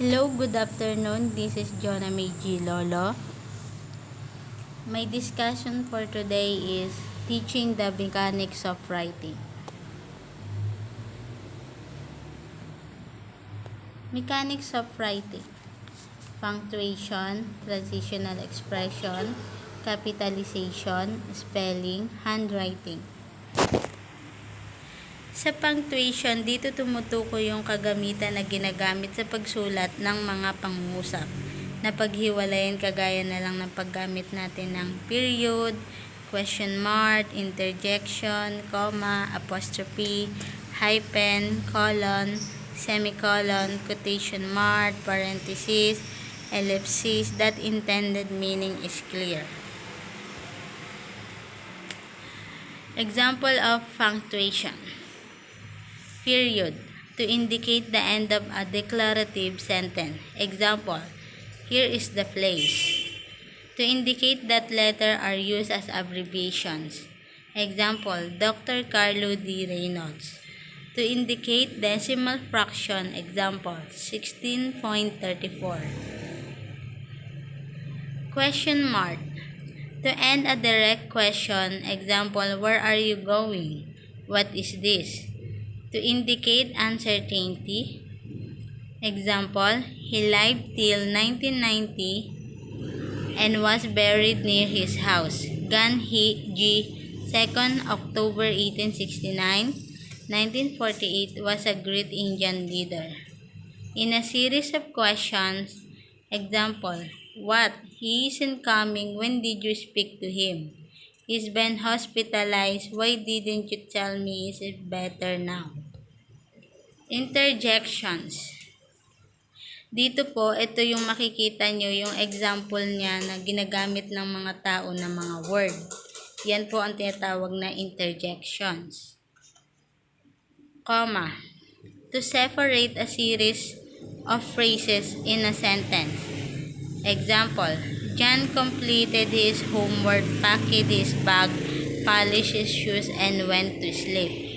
Hello, good afternoon. This is Jonah Meiji Lolo. My discussion for today is teaching the mechanics of writing. Mechanics of writing. Punctuation, transitional expression, capitalization, spelling, handwriting. Sa punctuation, dito tumutukoy yung kagamitan na ginagamit sa pagsulat ng mga pangungusap na paghiwalayan kagaya na lang ng paggamit natin ng period, question mark, interjection, comma, apostrophe, hyphen, colon, semicolon, quotation mark, parenthesis, ellipsis. That intended meaning is clear. Example of punctuation. Period, to indicate the end of a declarative sentence. Example, here is the place. To indicate that letters are used as abbreviations. Example, Dr. Carlo D. Reynolds. To indicate decimal fraction. Example, 16.34. Question mark, to end a direct question. Example, where are you going? What is this? To indicate uncertainty. Example, he lived till 1990 and was buried near his house. Gan G. 2nd October 1869, 1948 was a great Indian leader. In a series of questions. Example, what? He isn't coming. When did you speak to him? He's been hospitalized. Why didn't you tell me? Is it better now? Interjections. Dito po, ito yung makikita nyo yung example niya na ginagamit ng mga tao na mga word. Yan po ang tinatawag na interjections. Comma. To separate a series of phrases in a sentence. Example, John completed his homework, packed his bag, polished his shoes, and went to sleep.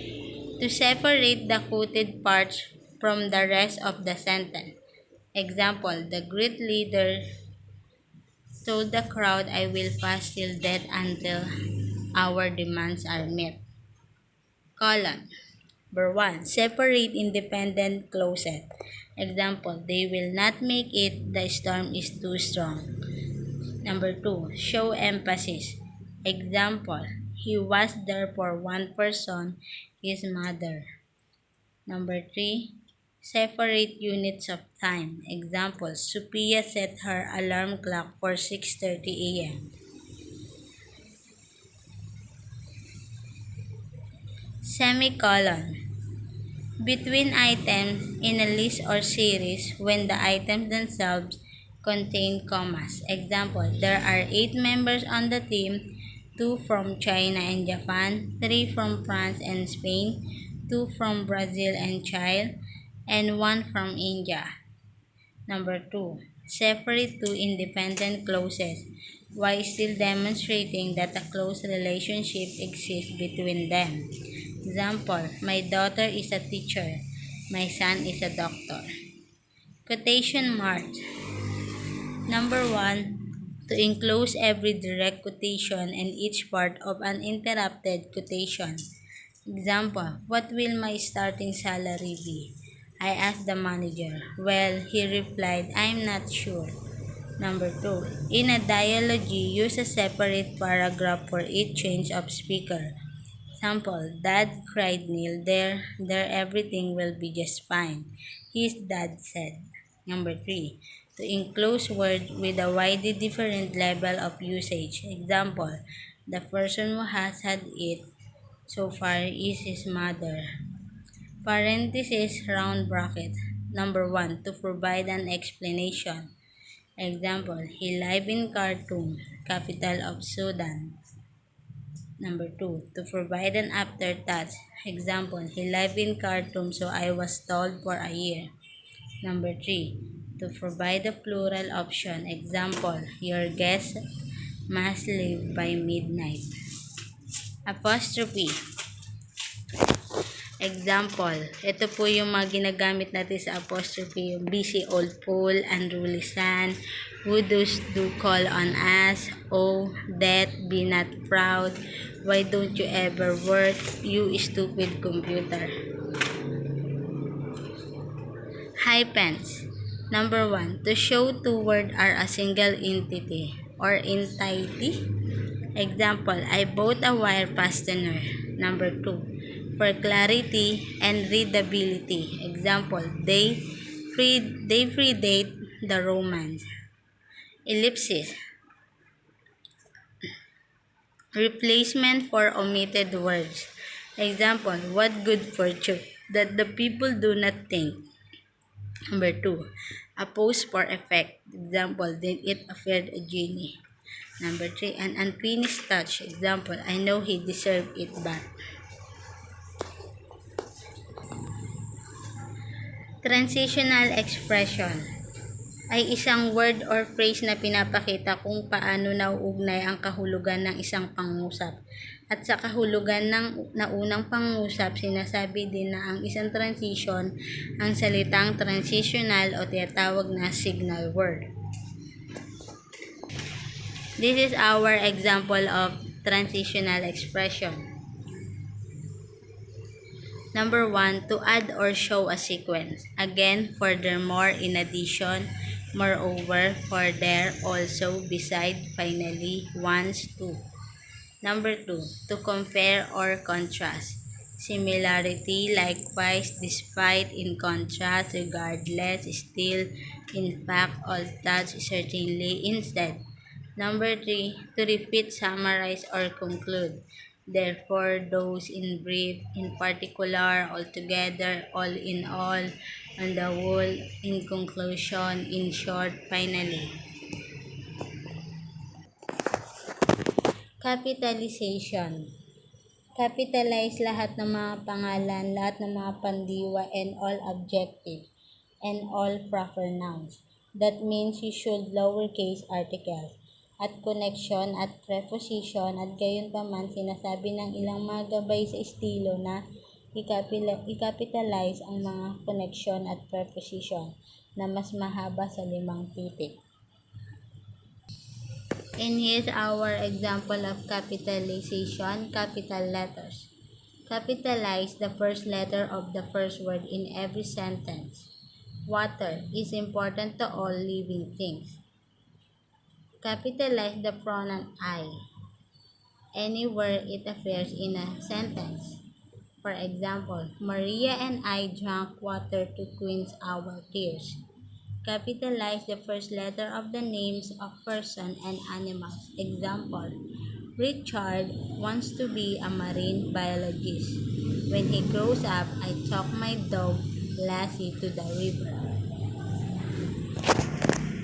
To separate the quoted parts from the rest of the sentence. Example, the great leader told the crowd, I will fast till death until our demands are met. Colon. Number 1. Separate independent clauses. Example, they will not make it, the storm is too strong. Number 2. Show emphasis. Example, he was there for one person, his mother. Number 3. Separate units of time. Example, Sophia set her alarm clock for 6:30 a.m. Semicolon. Between items in a list or series when the items themselves contain commas. Example, there are 8 members on the team, 2 from China and Japan, 3 from France and Spain, 2 from Brazil and Chile, and 1 from India. Number 2. Separate two independent clauses while still demonstrating that a close relationship exists between them. Example, my daughter is a teacher. My son is a doctor. Quotation marks. Number 1. To enclose every direct quotation and each part of an interrupted quotation. Example, what will my starting salary be? I asked the manager. Well, he replied, I'm not sure. Number 2. In a dialogue, use a separate paragraph for each change of speaker. Example, Dad, cried Neil, there, everything will be just fine. His dad said. Number 3. To enclose words with a widely different level of usage. Example, the person who has had it so far is his mother. Parenthesis, round bracket. Number 1. To provide an explanation. Example, he lived in Khartoum, capital of Sudan. Number 2. To provide an afterthought. Example, he lived in Khartoum, so I was told for a year. Number 3. To provide a plural option. Example, your guest must leave by midnight. Apostrophe. Example, ito po yung mga ginagamit natin sa apostrophe, yung busy old fool, unruly son, who does do call on us, oh, that, be not proud, why don't you ever work, you stupid computer. Hyphens. Number 1, to show two words are a single entity or entity. Example, I bought a wire fastener. Number 2, for clarity and readability. Example, they predate the Romans. Ellipsis. Replacement for omitted words. Example, what good fortune that the people do not think. Number 2, a pose for effect. Example, then it appeared a genie. Number 3, an unfinished touch. Example, I know he deserved it back. Transitional expression ay isang word or phrase na pinapakita kung paano nauugnay ang kahulugan ng isang pangusap. At sa kahulugan ng naunang pangusap, sinasabi din na ang isang transition ang salitang transitional o tinatawag na signal word. This is our example of transitional expression. Number 1, to add or show a sequence. Again, furthermore, in addition, moreover, further, also, beside, finally, once, to. Number 2, to compare or contrast. Similarity, likewise, despite, in contrast, regardless, still, in fact, all such, certainly, instead. Number 3, to repeat, summarize, or conclude. Therefore, those, in brief, in particular, altogether, all in all, on the whole, in conclusion, in short, finally. Capitalization. Capitalize lahat ng mga pangalan, lahat ng mga pandiwa, and all adjectives, and all proper nouns. That means you should lowercase articles at connection at preposition at gayon pa man sinasabi ng ilang mga gabay sa estilo na i-capitalize ang mga connection at preposition na mas mahaba sa 5 titik. And here's our example of capitalization, capital letters. Capitalize the first letter of the first word in every sentence. Water is important to all living things. Capitalize the pronoun I anywhere it appears in a sentence. For example, Maria and I drank water to quench our tears. Capitalize the first letter of the names of person and animals. Example, Richard wants to be a marine biologist. When he grows up, I took my dog Lassie to the river.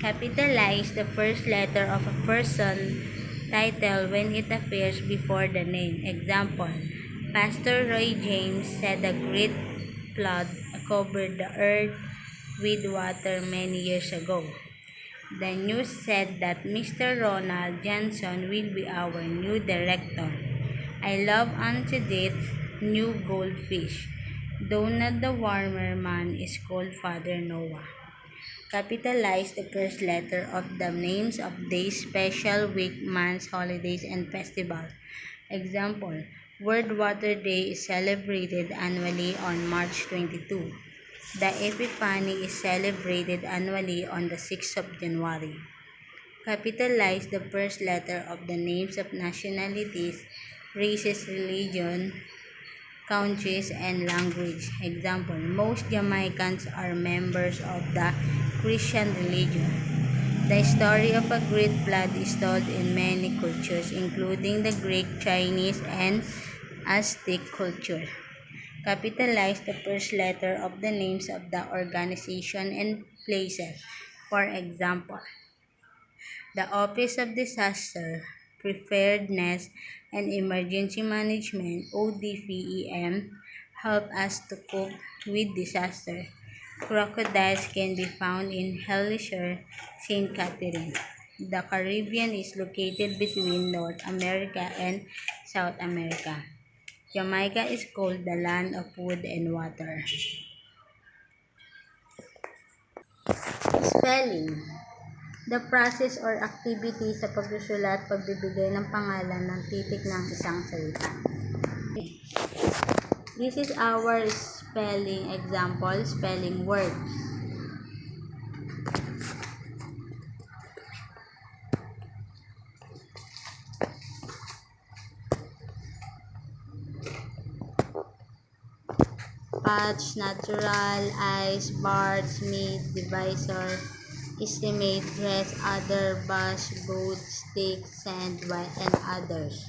Capitalize the first letter of a person title when it appears before the name. Example, Pastor Roy James said a great flood covered the earth with water many years ago. The news said that Mr. Ronald Johnson will be our new director. I love Auntie Date's new goldfish. Donald the warmer man is called Father Noah. Capitalize the first letter of the names of days, special week, months, holidays, and festivals. Example, World Water Day is celebrated annually on March 22. The Epiphany is celebrated annually on the 6th of January. Capitalize the first letter of the names of nationalities, races, religion, countries, and language. Example, most Jamaicans are members of the Christian religion. The story of a great flood is told in many cultures, including the Greek, Chinese, and Aztec culture. Capitalize the first letter of the names of the organization and places. For example, the Office of Disaster Preparedness and Emergency Management (ODPEM) help us to cope with disaster. Crocodiles can be found in Hellier, St. Catherine. The Caribbean is located between North America and South America. Jamaica is called the land of wood and water. Spelling. The process or activity sa pagsusulat, pagbibigay ng pangalan ng titik ng isang salita. This is our spelling example, spelling words. Patch, natural, ice, barge, meat, divisor, estimate, dress, other, bus, boat, stick, sand, and others.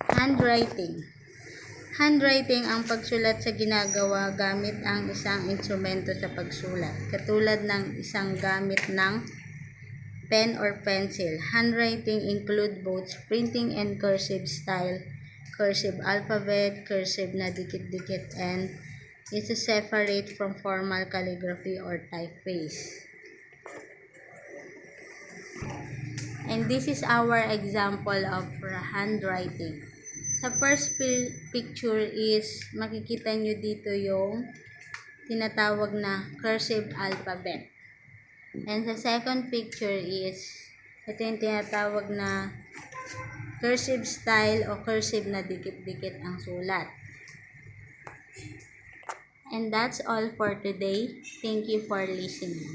Handwriting. Handwriting ang pagsulat sa ginagawa gamit ang isang instrumento sa pagsulat, katulad ng isang gamit ng pen or pencil. Handwriting include both printing and cursive style, cursive alphabet, cursive na dikit-dikit, and is separate from formal calligraphy or typeface. And this is our example of handwriting. Sa first picture is makikita nyo dito yung tinatawag na cursive alphabet. And sa second picture is ito yung tinatawag na cursive style o cursive na dikit-dikit ang sulat. And that's all for today. Thank you for listening.